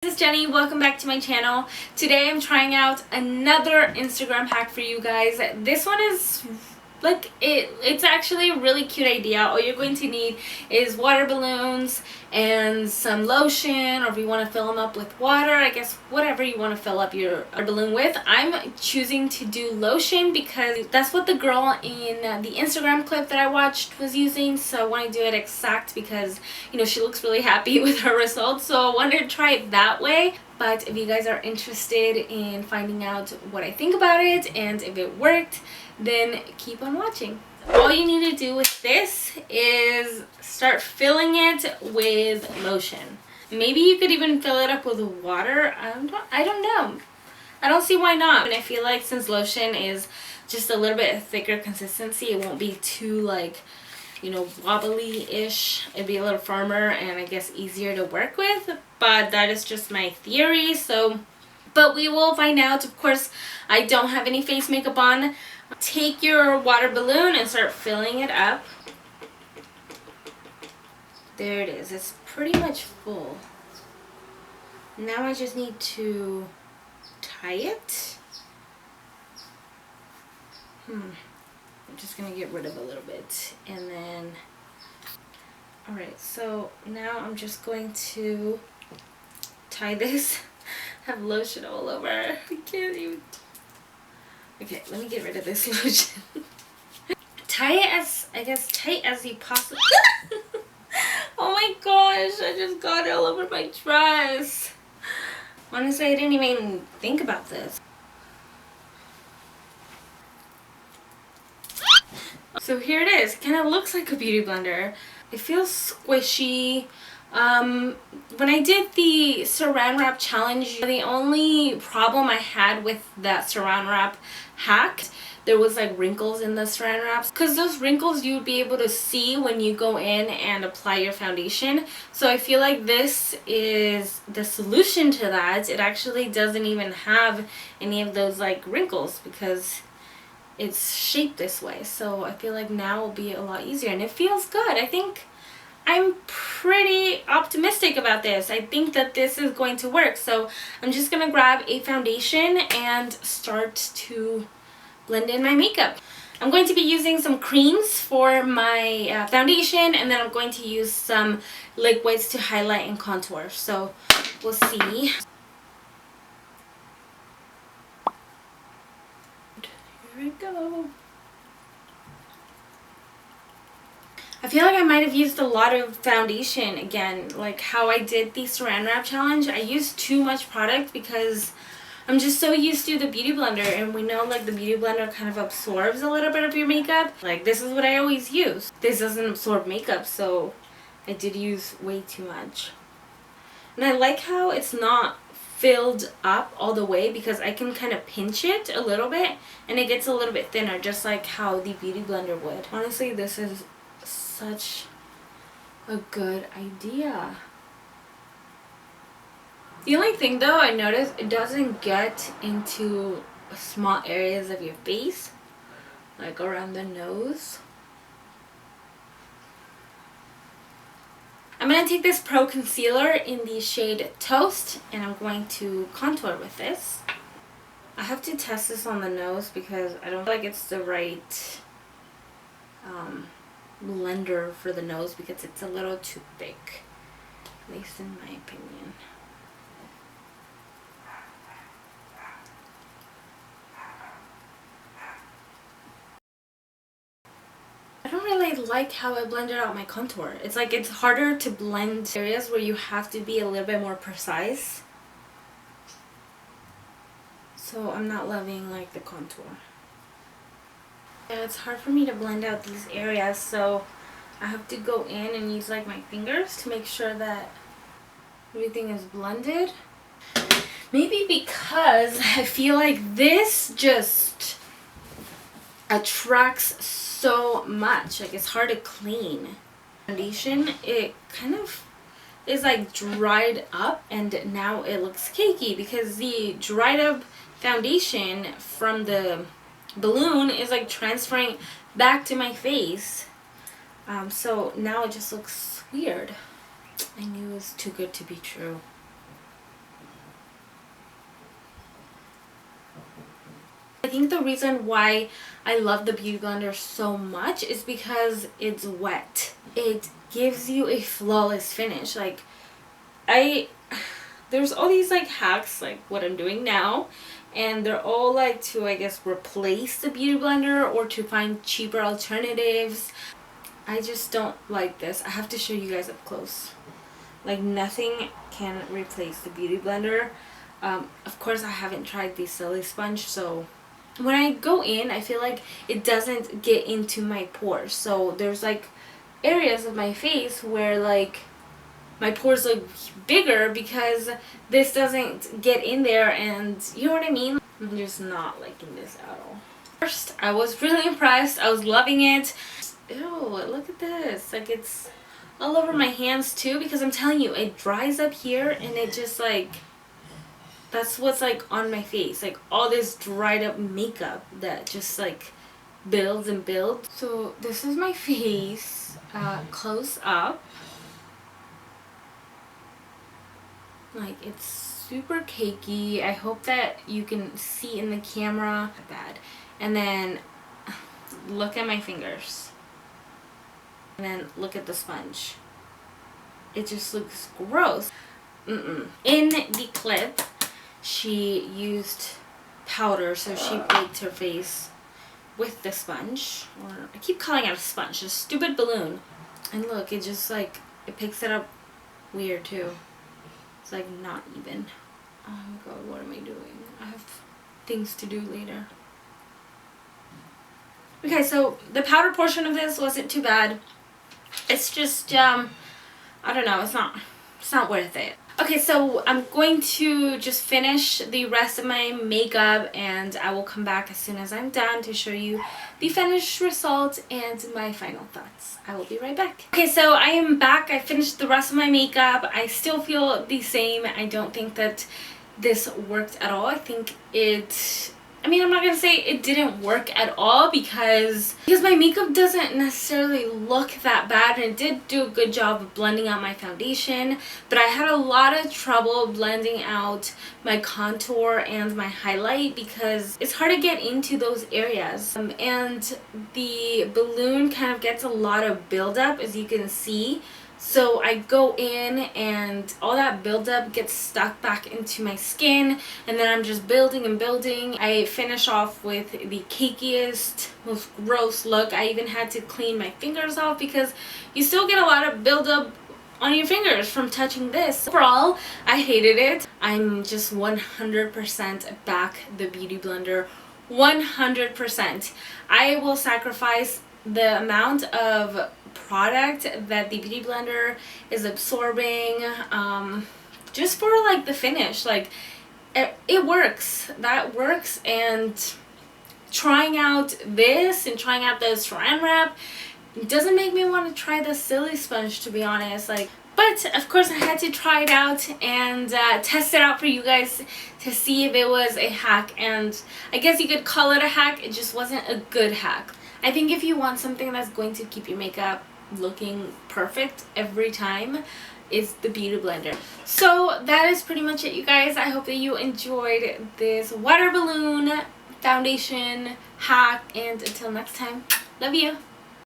This is Jenny. Welcome back to my channel. Today I'm trying out another Instagram hack for you guys. This one is it's actually a really cute idea. All you're going to need is water balloons and some lotion, or if you want to fill them up with water, I guess whatever you want to fill up your balloon with. I'm choosing to do lotion because that's what the girl in the Instagram clip that I watched was using, so I want to do it exact because, you know, she looks really happy with her results, so I wanted to try it that way. But if you guys are interested in finding out what I think about it and if it worked, then keep on watching. All you need to do with this is start filling it with lotion. Maybe you could even fill it up with water. I don't know. I don't see why not. And I feel like since lotion is just a little bit thicker consistency, it won't be too, like, you know, wobbly-ish. It'd be a little firmer and I guess easier to work with. But that is just my theory. But we will find out. Of course, I don't have any face makeup on. Take your water balloon and start filling it up. There it is. It's pretty much full. Now I just need to tie it. I'm just going to get rid of a little bit. And then, alright, so now I'm just going to tie this. I have lotion all over. I can't even. Okay, let me get rid of this lotion. Tie it as, I guess, tight as you possibly. Oh my gosh, I just got it all over my dress. Honestly, I didn't even think about this. So here it is. It kind of looks like a beauty blender. It feels squishy. When I did the saran wrap challenge, the only problem I had with that saran wrap hack, there was like wrinkles in the saran wraps, because those wrinkles you would be able to see when you go in and apply your foundation. So I feel like this is the solution to that. It actually doesn't even have any of those like wrinkles because it's shaped this way. So I feel like now will be a lot easier and it feels good. I think I'm pretty optimistic about this. I think that this is going to work. So I'm just going to grab a foundation and start to blend in my makeup. I'm going to be using some creams for my foundation, and then I'm going to use some liquids to highlight and contour. So we'll see. Here we go. I feel like I might have used a lot of foundation again, like how I did the saran wrap challenge. I used too much product because I'm just so used to the beauty blender, and we know like the beauty blender kind of absorbs a little bit of your makeup. Like this is what I always use. This doesn't absorb makeup, so I did use way too much. And I like how it's not filled up all the way because I can kind of pinch it a little bit and it gets a little bit thinner, just like how the beauty blender would. Honestly, this is such a good idea. The only thing though I noticed, it doesn't get into small areas of your face, like around the nose. I'm going to take this Pro Concealer in the shade Toast and I'm going to contour with this. I have to test this on the nose because I don't feel like it's the right blender for the nose because it's a little too thick, at least in my opinion. I don't really like how I blended out my contour. It's like it's harder to blend areas where you have to be a little bit more precise. So I'm not loving like the contour. Yeah, it's hard for me to blend out these areas, so I have to go in and use like my fingers to make sure that everything is blended. Maybe because I feel like this just attracts so much. Like it's hard to clean. Foundation, it kind of is like dried up and now it looks cakey because the dried up foundation from the balloon is like transferring back to my face. So now it just looks weird. I knew it was too good to be true. think the reason why I love the Beauty Blender so much is because it's wet. It gives you a flawless finish. Like, there's all these like hacks, like what I'm doing now, and they're all like to, I guess, replace the Beauty Blender or to find cheaper alternatives. I just don't like this. I have to show you guys up close. Like, nothing can replace the Beauty Blender. Of course, I haven't tried the Silly Sponge, so when I go in, I feel like it doesn't get into my pores. So there's like areas of my face where like my pores look bigger because this doesn't get in there, and you know what I mean? I'm just not liking this at all. First, I was really impressed. I was loving it. Ew, look at this. Like, it's all over my hands too, because I'm telling you, it dries up here and it just like, that's what's like on my face. Like all this dried up makeup that just like builds and builds. So this is my face close up. Like, it's super cakey. I hope that you can see in the camera. Bad. And then look at my fingers. And then look at the sponge. It just looks gross. In the clip, she used powder, so she baked her face with the sponge. Or I keep calling it a sponge, a stupid balloon. And look, it just like, it picks it up weird too. It's like not even. Oh my god, what am I doing? I have things to do later. Okay, so the powder portion of this wasn't too bad. It's just I don't know, it's not worth it. Okay, so I'm going to just finish the rest of my makeup, and I will come back as soon as I'm done to show you the finished result and my final thoughts. I will be right back. Okay, so I am back. I finished the rest of my makeup. I still feel the same. I don't think that this worked at all. I think I'm not gonna say it didn't work at all because my makeup doesn't necessarily look that bad, and it did do a good job of blending out my foundation, but I had a lot of trouble blending out my contour and my highlight because it's hard to get into those areas, and the balloon kind of gets a lot of buildup, as you can see. So I go in and all that buildup gets stuck back into my skin, and then I'm just building and building. I finish off with the cakiest, most gross look. I even had to clean my fingers off because you still get a lot of buildup on your fingers from touching this. Overall, I hated it. I'm just 100% back the Beauty Blender. 100%. I will sacrifice the amount of product that the Beauty Blender is absorbing just for like the finish. Like, it works. That works. And trying out this and trying out the saran wrap doesn't make me want to try the Silly Sponge, to be honest. Like, but of course I had to try it out and test it out for you guys to see if it was a hack, and I guess you could call it a hack. It just wasn't a good hack. I think if you want something that's going to keep your makeup looking perfect every time, is the Beauty Blender. So that is pretty much it, you guys. I hope that you enjoyed this water balloon foundation hack, and until next time, love you.